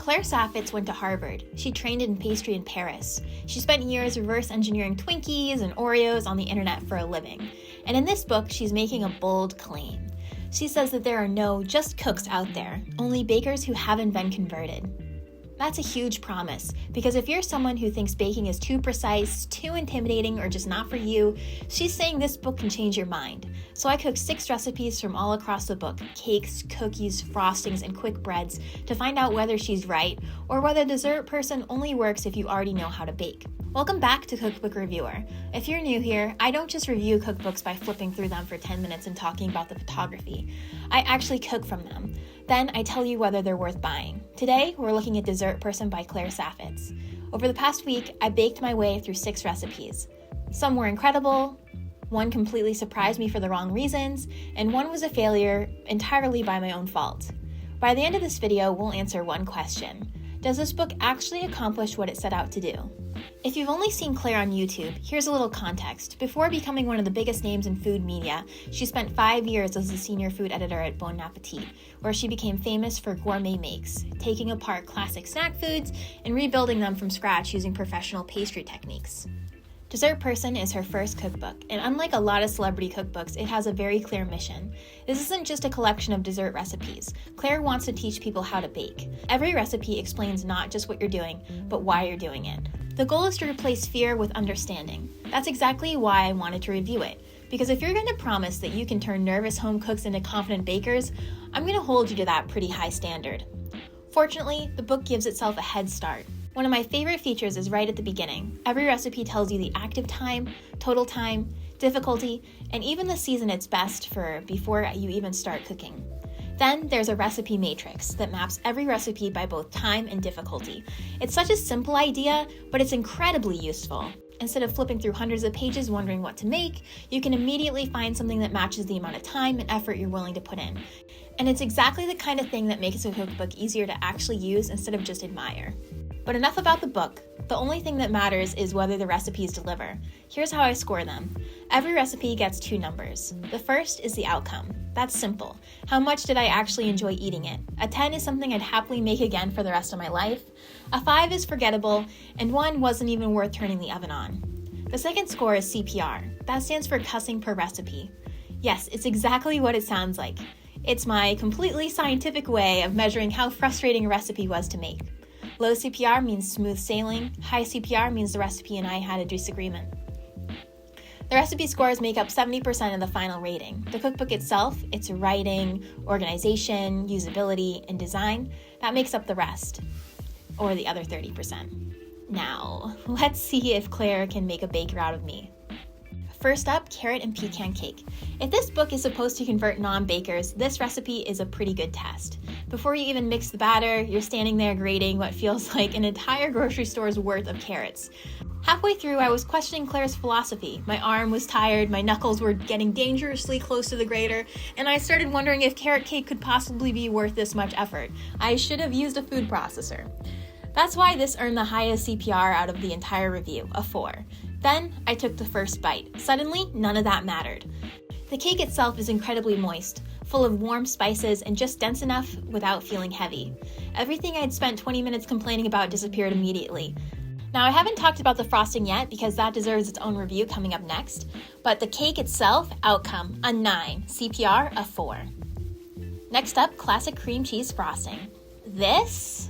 Claire Saffitz went to Harvard. She trained in pastry in Paris. She spent years reverse engineering Twinkies and Oreos on the internet for a living. And in this book, she's making a bold claim. She says that there are no just cooks out there, only bakers who haven't been converted. That's a huge promise, because if you're someone who thinks baking is too precise, too intimidating, or just not for you, she's saying this book can change your mind. So I cooked 6 recipes from all across the book, cakes, cookies, frostings, and quick breads, to find out whether she's right, or whether dessert person only works if you already know how to bake. Welcome back to Cookbook Reviewer. If you're new here, I don't just review cookbooks by flipping through them for 10 minutes and talking about the photography. I actually cook from them. Then I tell you whether they're worth buying. Today, we're looking at Dessert Person by Claire Saffitz. Over the past week, I baked my way through 6 recipes. Some were incredible, one completely surprised me for the wrong reasons, and one was a failure entirely by my own fault. By the end of this video, we'll answer one question. Does this book actually accomplish what it set out to do? If you've only seen Claire on YouTube, here's a little context. Before becoming one of the biggest names in food media, she spent 5 years as a senior food editor at Bon Appetit, where she became famous for gourmet makes, taking apart classic snack foods and rebuilding them from scratch using professional pastry techniques. Dessert Person is her first cookbook, and unlike a lot of celebrity cookbooks, it has a very clear mission. This isn't just a collection of dessert recipes. Claire wants to teach people how to bake. Every recipe explains not just what you're doing, but why you're doing it. The goal is to replace fear with understanding. That's exactly why I wanted to review it, because if you're going to promise that you can turn nervous home cooks into confident bakers, I'm going to hold you to that pretty high standard. Fortunately, the book gives itself a head start. One of my favorite features is right at the beginning. Every recipe tells you the active time, total time, difficulty, and even the season it's best for before you even start cooking. Then there's a recipe matrix that maps every recipe by both time and difficulty. It's such a simple idea, but it's incredibly useful. Instead of flipping through hundreds of pages wondering what to make, you can immediately find something that matches the amount of time and effort you're willing to put in. And it's exactly the kind of thing that makes a cookbook easier to actually use instead of just admire. But enough about the book. The only thing that matters is whether the recipes deliver. Here's how I score them. Every recipe gets 2 numbers. The first is the outcome. That's simple. How much did I actually enjoy eating it? A 10 is something I'd happily make again for the rest of my life. A 5 is forgettable, and 1 wasn't even worth turning the oven on. The second score is CPR. That stands for cussing per recipe. Yes, it's exactly what it sounds like. It's my completely scientific way of measuring how frustrating a recipe was to make. Low CPR means smooth sailing. High CPR means the recipe and I had a disagreement. The recipe scores make up 70% of the final rating. The cookbook itself, its writing, organization, usability, and design, that makes up the rest, or the other 30%. Now, let's see if Claire can make a baker out of me. First up, carrot and pecan cake. If this book is supposed to convert non-bakers, this recipe is a pretty good test. Before you even mix the batter, you're standing there grating what feels like an entire grocery store's worth of carrots. Halfway through, I was questioning Claire's philosophy. My arm was tired, my knuckles were getting dangerously close to the grater, and I started wondering if carrot cake could possibly be worth this much effort. I should have used a food processor. That's why this earned the highest CPR out of the entire review, a 4. Then, I took the first bite. Suddenly, none of that mattered. The cake itself is incredibly moist, full of warm spices and just dense enough without feeling heavy. Everything I'd spent 20 minutes complaining about disappeared immediately. Now, I haven't talked about the frosting yet because that deserves its own review coming up next, but the cake itself, outcome, a 9, CPR, a 4. Next up, classic cream cheese frosting. This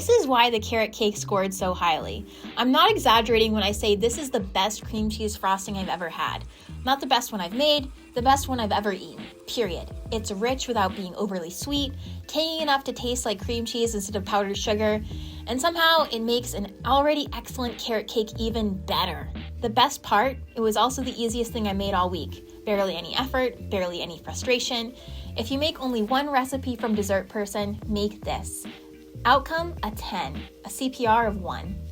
is why the carrot cake scored so highly. I'm not exaggerating when I say this is the best cream cheese frosting I've ever had. Not the best one I've made, the best one I've ever eaten, period. It's rich without being overly sweet, tangy enough to taste like cream cheese instead of powdered sugar, and somehow it makes an already excellent carrot cake even better. The best part, it was also the easiest thing I made all week. Barely any effort, barely any frustration. If you make only one recipe from Dessert Person, make this. Outcome, a 10, a CPR of 1.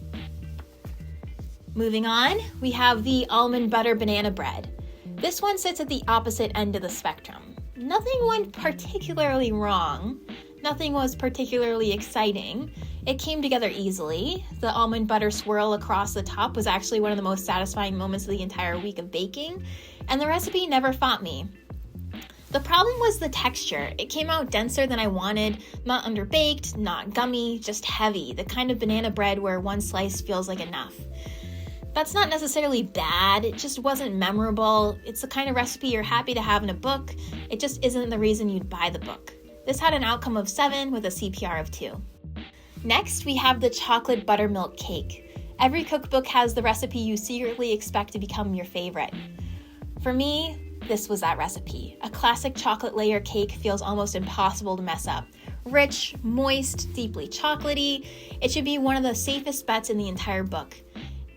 Moving on, we have the almond butter banana bread. This one sits at the opposite end of the spectrum. Nothing went particularly wrong. Nothing was particularly exciting. It came together easily. The almond butter swirl across the top was actually one of the most satisfying moments of the entire week of baking, and the recipe never fought me. The problem was the texture. It came out denser than I wanted, not underbaked, not gummy, just heavy, the kind of banana bread where one slice feels like enough. That's not necessarily bad, it just wasn't memorable. It's the kind of recipe you're happy to have in a book. It just isn't the reason you'd buy the book. This had an outcome of 7 with a CPR of 2. Next, we have the chocolate buttermilk cake. Every cookbook has the recipe you secretly expect to become your favorite. For me, this was that recipe. A classic chocolate layer cake feels almost impossible to mess up. Rich, moist, deeply chocolatey. It should be one of the safest bets in the entire book.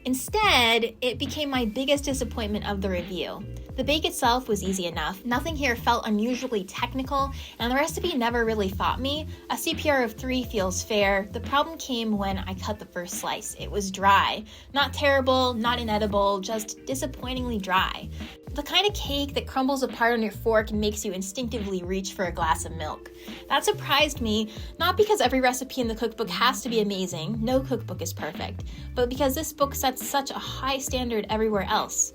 Instead, it became my biggest disappointment of the review. The bake itself was easy enough, nothing here felt unusually technical, and the recipe never really fought me. A CPR of 3 feels fair. The problem came when I cut the first slice. It was dry. Not terrible, not inedible, just disappointingly dry. The kind of cake that crumbles apart on your fork and makes you instinctively reach for a glass of milk. That surprised me, not because every recipe in the cookbook has to be amazing, no cookbook is perfect, but because this book sets such a high standard everywhere else.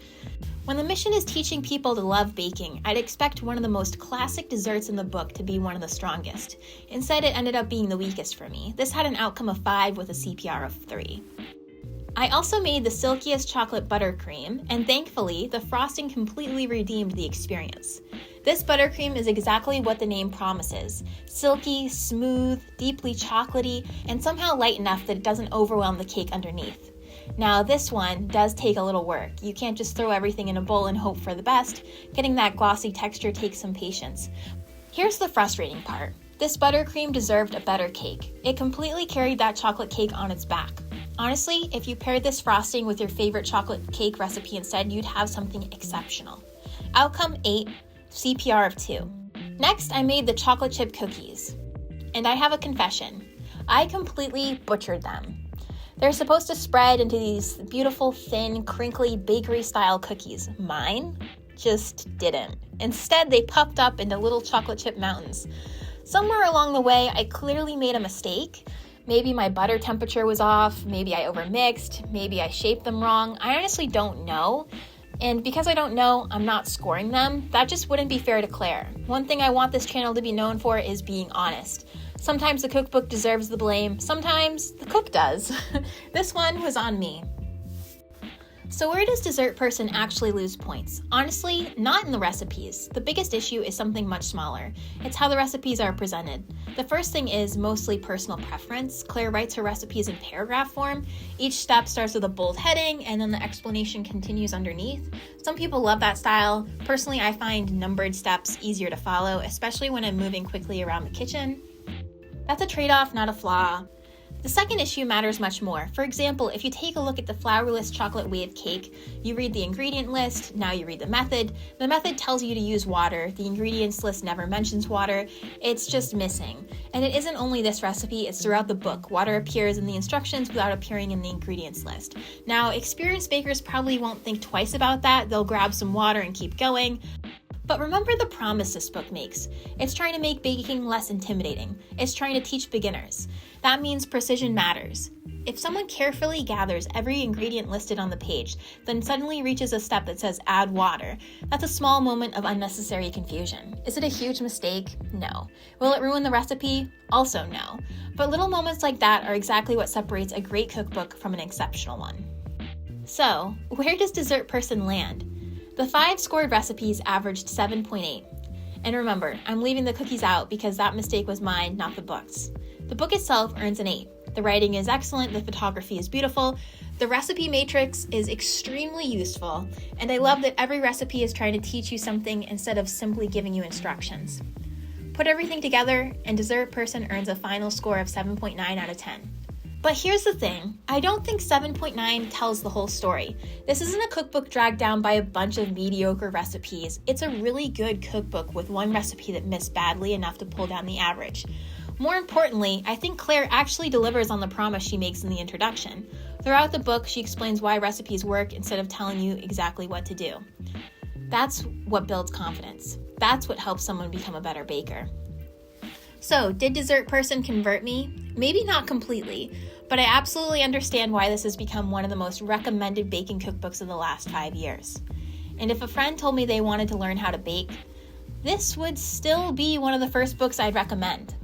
When the mission is teaching people to love baking, I'd expect one of the most classic desserts in the book to be one of the strongest. Instead, it ended up being the weakest for me. This had an outcome of 5 with a CPR of 3. I also made the Silkiest chocolate buttercream, and thankfully, the frosting completely redeemed the experience. This buttercream is exactly what the name promises. Silky, smooth, deeply chocolatey, and somehow light enough that it doesn't overwhelm the cake underneath. Now, this one does take a little work. You can't just throw everything in a bowl and hope for the best. Getting that glossy texture takes some patience. Here's the frustrating part. This buttercream deserved a better cake. It completely carried that chocolate cake on its back. Honestly, if you paired this frosting with your favorite chocolate cake recipe instead, you'd have something exceptional. Outcome 8, CPR of 2. Next, I made the chocolate chip cookies. And I have a confession. I completely butchered them. They're supposed to spread into these beautiful, thin, crinkly, bakery-style cookies. Mine just didn't. Instead, they puffed up into little chocolate chip mountains. Somewhere along the way, I clearly made a mistake. Maybe my butter temperature was off, maybe I overmixed, maybe I shaped them wrong. I honestly don't know. And because I don't know, I'm not scoring them. That just wouldn't be fair to Claire. One thing I want this channel to be known for is being honest. Sometimes the cookbook deserves the blame, sometimes the cook does. This one was on me. So where does Dessert Person actually lose points? Honestly, not in the recipes. The biggest issue is something much smaller. It's how the recipes are presented. The first thing is mostly personal preference. Claire writes her recipes in paragraph form. Each step starts with a bold heading, and then the explanation continues underneath. Some people love that style. Personally, I find numbered steps easier to follow, especially when I'm moving quickly around the kitchen. That's a trade-off, not a flaw. The second issue matters much more. For example, if you take a look at the flourless chocolate wave cake, you read the ingredient list, now you read the method. The method tells you to use water. The ingredients list never mentions water. It's just missing. And it isn't only this recipe, it's throughout the book. Water appears in the instructions without appearing in the ingredients list. Now, experienced bakers probably won't think twice about that. They'll grab some water and keep going. But remember the promise this book makes. It's trying to make baking less intimidating. It's trying to teach beginners. That means precision matters. If someone carefully gathers every ingredient listed on the page, then suddenly reaches a step that says add water, that's a small moment of unnecessary confusion. Is it a huge mistake? No. Will it ruin the recipe? Also no. But little moments like that are exactly what separates a great cookbook from an exceptional one. So, where does Dessert Person land? The 5 scored recipes averaged 7.8. And remember, I'm leaving the cookies out because that mistake was mine, not the book's. The book itself earns an 8. The writing is excellent, the photography is beautiful, the recipe matrix is extremely useful, and I love that every recipe is trying to teach you something instead of simply giving you instructions. Put everything together, and Dessert Person earns a final score of 7.9 out of 10. But here's the thing, I don't think 7.9 tells the whole story. This isn't a cookbook dragged down by a bunch of mediocre recipes. It's a really good cookbook with one recipe that missed badly enough to pull down the average. More importantly, I think Claire actually delivers on the promise she makes in the introduction. Throughout the book, she explains why recipes work instead of telling you exactly what to do. That's what builds confidence. That's what helps someone become a better baker. So, did Dessert Person convert me? Maybe not completely, but I absolutely understand why this has become one of the most recommended baking cookbooks of the last 5 years. And if a friend told me they wanted to learn how to bake, this would still be one of the first books I'd recommend.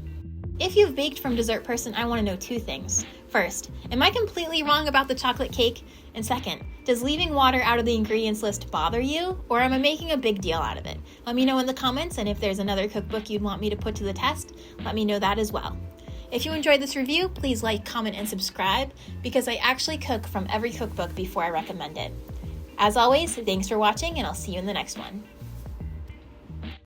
If you've baked from Dessert Person, I want to know 2 things. First, am I completely wrong about the chocolate cake? And second, does leaving water out of the ingredients list bother you, or am I making a big deal out of it? Let me know in the comments, and if there's another cookbook you'd want me to put to the test, let me know that as well. If you enjoyed this review, please like, comment, and subscribe, because I actually cook from every cookbook before I recommend it. As always, thanks for watching, and I'll see you in the next one.